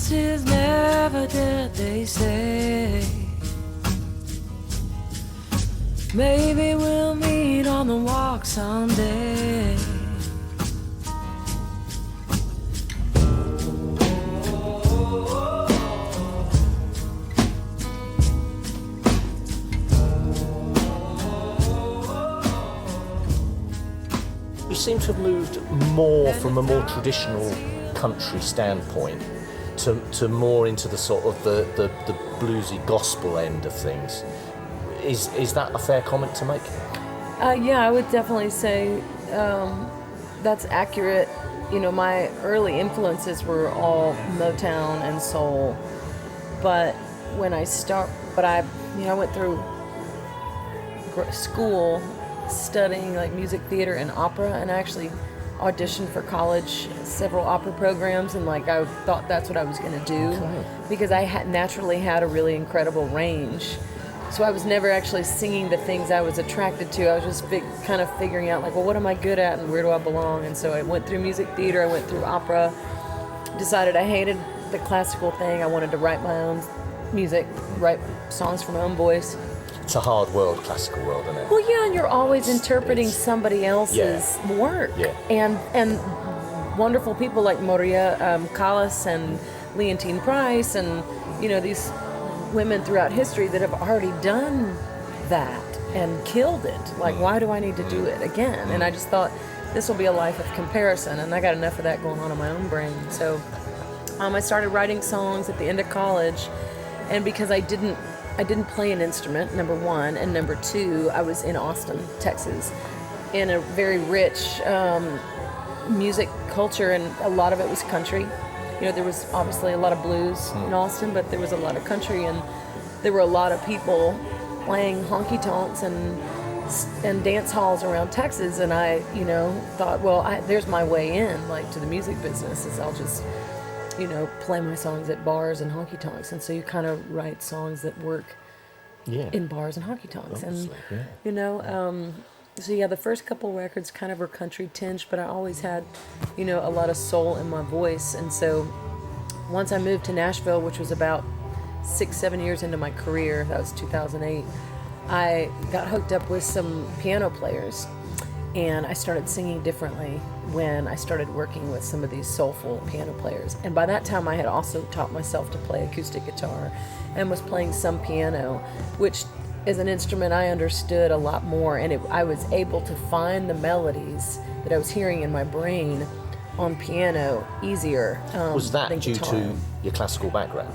past is never dead, they say. Maybe we'll meet on the walk someday. You seem to have moved more from a more traditional country standpoint to more into the sort of the bluesy gospel end of things. Is that a fair comment to make? Yeah, I would definitely say that's accurate. You know, my early influences were all Motown and soul, but when I went through school studying like music theater and opera, and I actually auditioned for college, several opera programs, and like I thought that's what I was going to do because I naturally had a really incredible range. So I was never actually singing the things I was attracted to. I was just kind of figuring out like, well, what am I good at and where do I belong? And so I went through music theater, I went through opera, decided I hated the classical thing. I wanted to write my own music, write songs for my own voice. It's a hard world, classical world, isn't it? Well, yeah, and you're always interpreting somebody else's work. Yeah. And wonderful people like Moria Callas and Leontine Price and, you know, these women throughout history that have already done that and killed it. Like, why do I need to do it again? And I just thought, this will be a life of comparison, and I got enough of that going on in my own brain. So I started writing songs at the end of college, and because I didn't play an instrument, number one, and number two, I was in Austin, Texas, in a very rich music culture, and a lot of it was country. You know, there was obviously a lot of blues in Austin, but there was a lot of country, and there were a lot of people playing honky-tonks and dance halls around Texas, and I, you know, thought, well, there's my way in, like, to the music business, is I'll just, you know, play my songs at bars and honky-tonks. And so you kind of write songs that work in bars and honky-tonks. And, you know, so yeah, the first couple records kind of were country tinged, but I always had, you know, a lot of soul in my voice. And so once I moved to Nashville, which was about 6-7 years into my career, that was 2008, I got hooked up with some piano players, and I started singing differently when I started working with some of these soulful piano players. And by that time, I had also taught myself to play acoustic guitar and was playing some piano, which is an instrument I understood a lot more, and I was able to find the melodies that I was hearing in my brain on piano easier Was that than due guitar. to your classical background?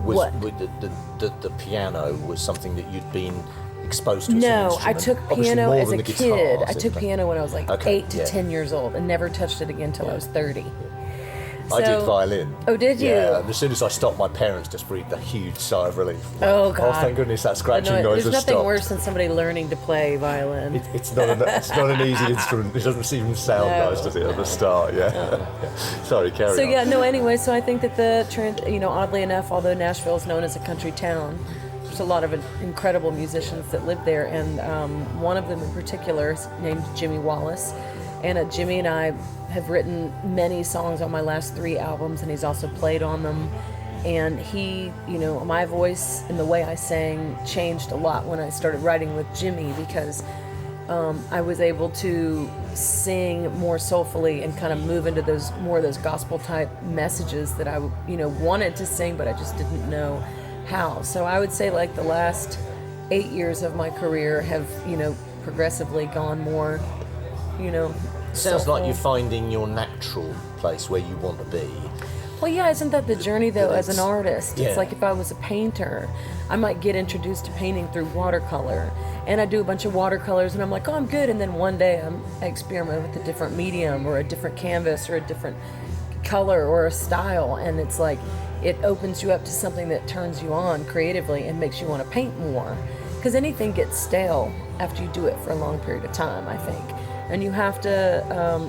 What? The piano was something that you'd been exposed to? No, I took piano as a kid. I took guitar. piano when I was like 8 to 10 years old and never touched it again until I was 30. I did violin. Oh, did you? Yeah, and as soon as I stopped, my parents just breathed a huge sigh of relief. Oh, God. Oh, thank goodness that scratching noise There's has stopped. nothing worse than somebody learning to play violin. It's not an easy instrument. It doesn't even sound nice, does it, at the start? Yeah. Sorry, carry on. So yeah, no. Anyway, so I think that you know, oddly enough, although Nashville is known as a country town, there's a lot of incredible musicians that live there, and one of them in particular is named Jimmy Wallace. And Jimmy and I have written many songs on my last 3 albums, and he's also played on them. And he, you know, my voice and the way I sang changed a lot when I started writing with Jimmy, because I was able to sing more soulfully and kind of move into those gospel type messages that I, you know, wanted to sing, but I just didn't know how. So I would say like the last 8 years of my career have, you know, progressively gone more, you know, Sounds soulful. like you're finding your natural place where you want to be. Well, yeah, isn't that the journey, though, as an artist? Yeah. It's like if I was a painter, I might get introduced to painting through watercolor. And I do a bunch of watercolors, and I'm like, oh, I'm good. And then one day I experiment with a different medium or a different canvas or a different color or a style. And it's like it opens you up to something that turns you on creatively and makes you want to paint more. Because anything gets stale after you do it for a long period of time, I think. And you have to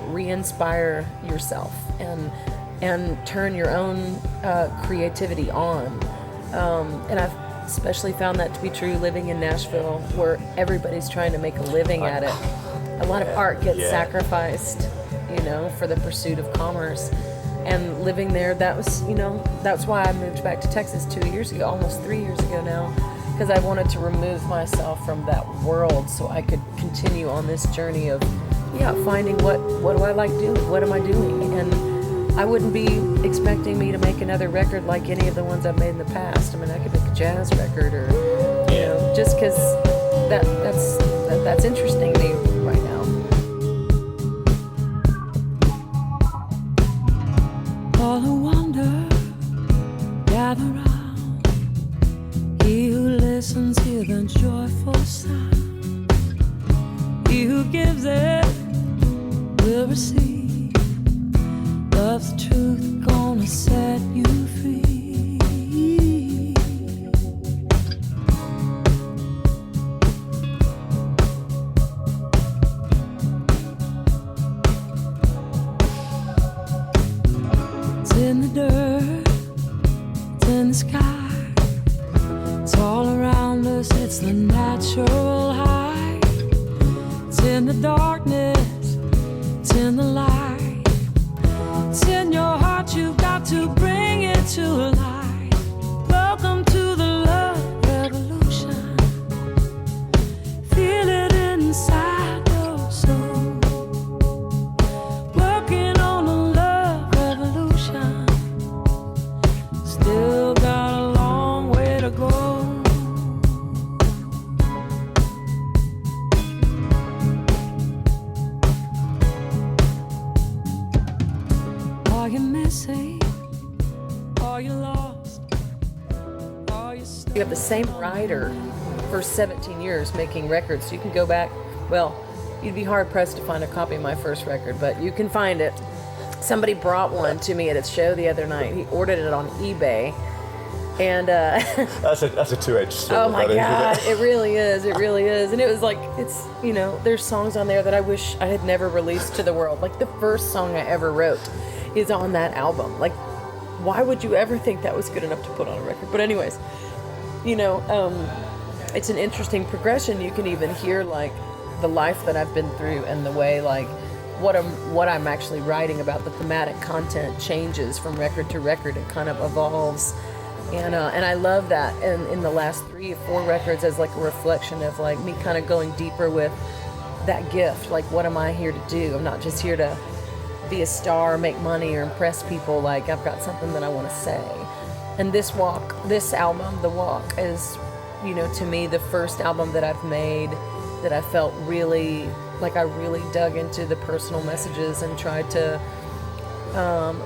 re-inspire yourself and turn your own creativity on. And I've especially found that to be true living in Nashville, where everybody's trying to make a living at it. A lot of art gets sacrificed, you know, for the pursuit of commerce. And living there, that was, that's why I moved back to Texas 2 years ago, almost 3 years ago now, because I wanted to remove myself from that world so I could continue on this journey of, finding what do I like doing, what am I doing, and I wouldn't be expecting me to make another record like any of the ones I've made in the past. I mean, I could make a jazz record or, just because that's interesting to me right now. All who wander, gather round. He who listens, hear the joyful sound. He who gives it will receive. Love's truth gonna set you free. It's in the dirt, it's in the sky, it's all around us, it's the natural high. It's in the darkness, it's in the light, it's in your heart, you've got to bring it to light. Welcome to the love revolution. Feel it inside your soul. Working on a love revolution. Still got a long way to go. Are you missing? Are you lost? Are you stuck? You have the same writer for 17 years making records. So you can go back, well, you'd be hard pressed to find a copy of my first record, but you can find it. Somebody brought one to me at its show the other night. He ordered it on eBay. And That's a two-edged sword. oh my that, God, isn't it? it really is. It really is. And it was like, it's, there's songs on there that I wish I had never released to the world. Like the first song I ever wrote is on that album. Like, why would you ever think that was good enough to put on a record? But anyways, it's an interesting progression. You can even hear like the life that I've been through and the way like what I'm actually writing about. The thematic content changes from record to record. It kind of evolves. And I love that in the last 3 or 4 records as like a reflection of like me kind of going deeper with that gift. Like, what am I here to do? I'm not just here to be a star, make money, or impress people. Like, I've got something that I want to say. And this album, The Walk, is, to me, the first album that I've made that I felt really, like I really dug into the personal messages and tried to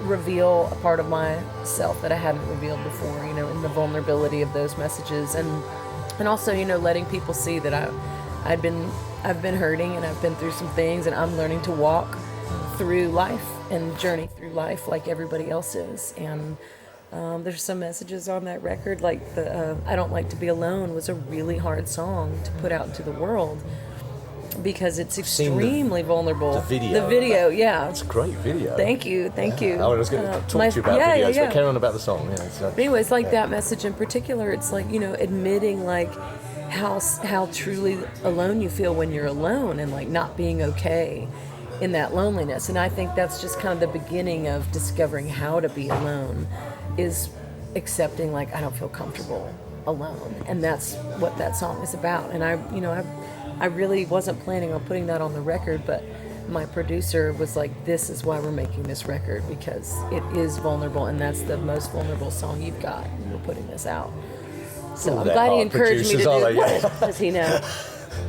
reveal a part of myself that I hadn't revealed before, in the vulnerability of those messages. And also, letting people see that I've been hurting and I've been through some things, and I'm learning to walk through life and journey through life like everybody else is. And there's some messages on that record, like the I Don't Like to Be Alone was a really hard song to put out into the world because it's extremely vulnerable. The video. The video, yeah. It's a great video. Thank you. I was going to talk to you about videos, but carry on about the song. But anyways, like that message in particular, it's like, admitting like how truly alone you feel when you're alone, and like not being okay in that loneliness. And I think that's just kind of the beginning of discovering how to be alone, is accepting like I don't feel comfortable alone. And that's what that song is about. And I really wasn't planning on putting that on the record, but my producer was like, this is why we're making this record, because it is vulnerable, and that's the most vulnerable song you've got, and we're putting this out. So I'm glad he encouraged me to do that. Does he know?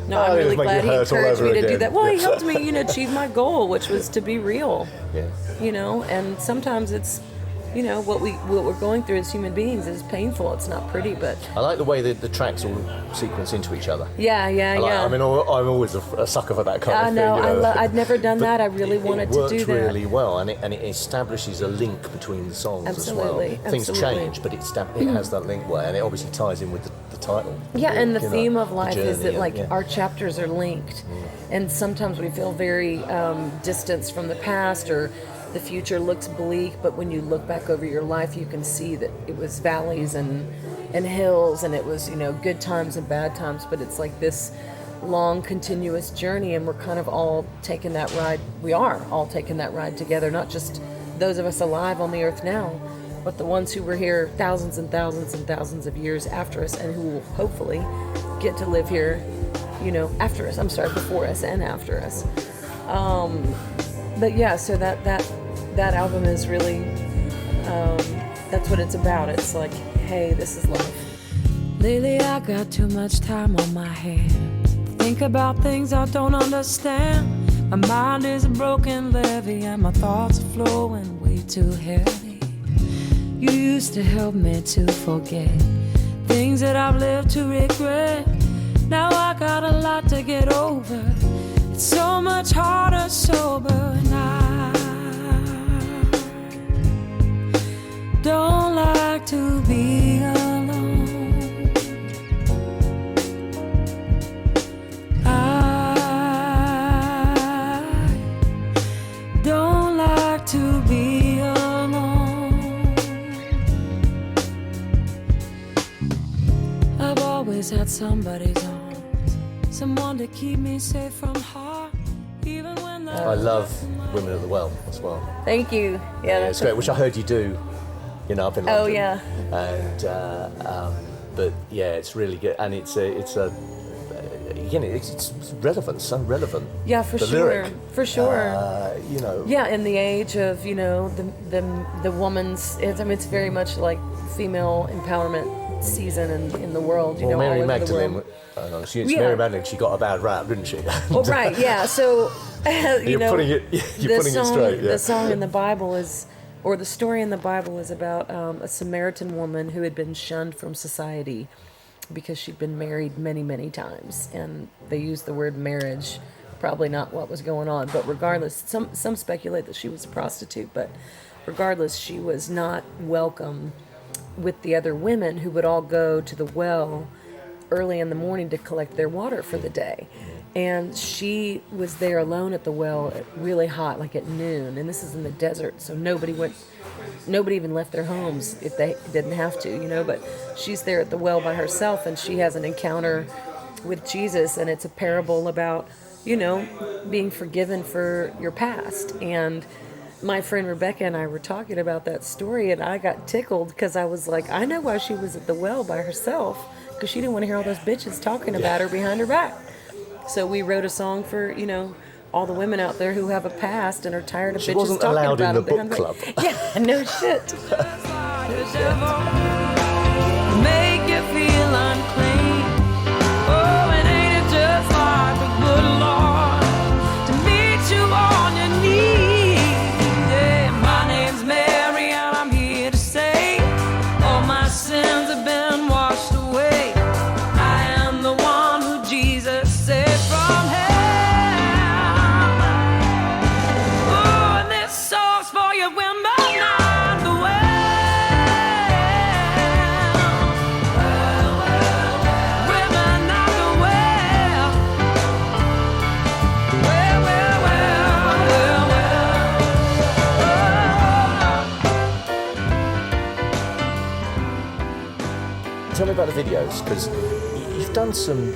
No, I'm really glad he encouraged me to do that. Well, he helped me, achieve my goal, which was to be real. Yeah. And sometimes it's, what we're going through as human beings is painful. It's not pretty, but I like the way the tracks all sequence into each other. Yeah. I mean, I'm always a sucker for that kind of thing. I'd never done that. I really wanted to do that. It worked really well, and it establishes a link between the songs as well. Things change, but it has that link well, and it obviously ties in with the title. Yeah, and the theme of life is that like our chapters are linked, and sometimes we feel very distanced from the past, or the future looks bleak, but when you look back over your life, you can see that it was valleys and hills, and it was, good times and bad times, but it's like this long, continuous journey, and we're kind of all taking that ride. We are all taking that ride together, not just those of us alive on the earth now, but the ones who were here thousands and thousands and thousands of years after us, and who will hopefully get to live here, after us. I'm sorry, before us and after us. But yeah, so that album is really, that's what it's about. It's like, hey, this is love. Lately I got too much time on my hands. Think about things I don't understand. My mind is a broken levee and my thoughts are flowing way too heavy. You used to help me to forget things that I've lived to regret. Now I got a lot to get over. It's so much harder sober now. Don't like to be alone. To be alone. I've always had somebody's arms, someone to keep me safe from harm, even when I love Women of the Well as well. Thank you. Yeah, It's great, which I heard you do, up in London. Oh yeah. And but yeah, it's really good, and it's relevant, so relevant. Yeah, for the sure. Lyric, for sure. Yeah, in the age of the woman's, it's very much like female empowerment season in the world. Well, Mary all over Magdalene. the world. Mary Magdalene. She got a bad rap, didn't she? Well, right. Yeah. So you're putting it straight. Yeah. The song in the Bible is, or the story in the Bible is about a Samaritan woman who had been shunned from society because she'd been married many, many times, and they used the word marriage, probably not what was going on, but regardless, some speculate that she was a prostitute, but regardless, she was not welcome with the other women who would all go to the well early in the morning to collect their water for the day. And she was there alone at the well, really hot, like at noon, and this is in the desert, so nobody even left their homes if they didn't have to, but she's there at the well by herself, and she has an encounter with Jesus, and it's a parable about, being forgiven for your past. And my friend Rebecca and I were talking about that story, and I got tickled because I was like, I know why she was at the well by herself, because she didn't want to hear all those bitches talking about her behind her back. So we wrote a song for, all the women out there who have a past and are tired of she bitches wasn't talking allowed about in the them. book club. Yeah, no shit. Make you feel unclean. Oh, and ain't it just like the good Lord to meet you on your knees? Yeah, my name's Mary and I'm here to say all my sins have been washed away. I am the one who Jesus saved from hell. Oh, and this song's for you when my mind away. Tell me about the videos, because you've done some.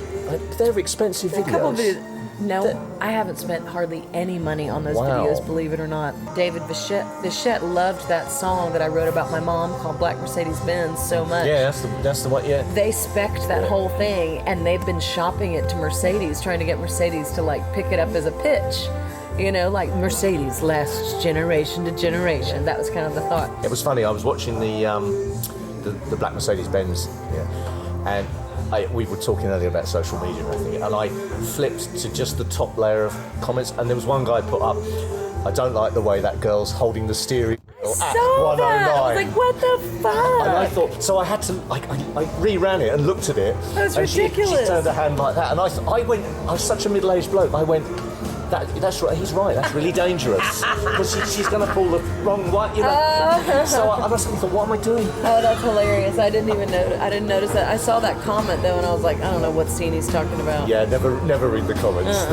They're expensive videos. A couple of videos. No, I haven't spent hardly any money on those videos, believe it or not. David Bichette loved that song that I wrote about my mom called Black Mercedes-Benz so much. Yeah, that's the one. Yeah. They spec'd that whole thing, and they've been shopping it to Mercedes, trying to get Mercedes to pick it up as a pitch. Like Mercedes lasts generation to generation. That was kind of the thought. It was funny. I was watching the Black Mercedes-Benz, and we were talking earlier about social media and everything, and I flipped to just the top layer of comments, and there was one guy put up, I don't like the way that girl's holding the steering wheel at 109. I was like, what the fuck? And I thought, so I had to, I reran it and looked at it. That's and ridiculous. She turned her hand like that, and I was such a middle-aged bloke, I went, that's right, he's right, that's really dangerous. Because she's going to pull the wrong way, So I suddenly thought, what am I doing? Oh, that's hilarious. I didn't notice that. I saw that comment though, and I was like, I don't know what scene he's talking about. Yeah, never read the comments.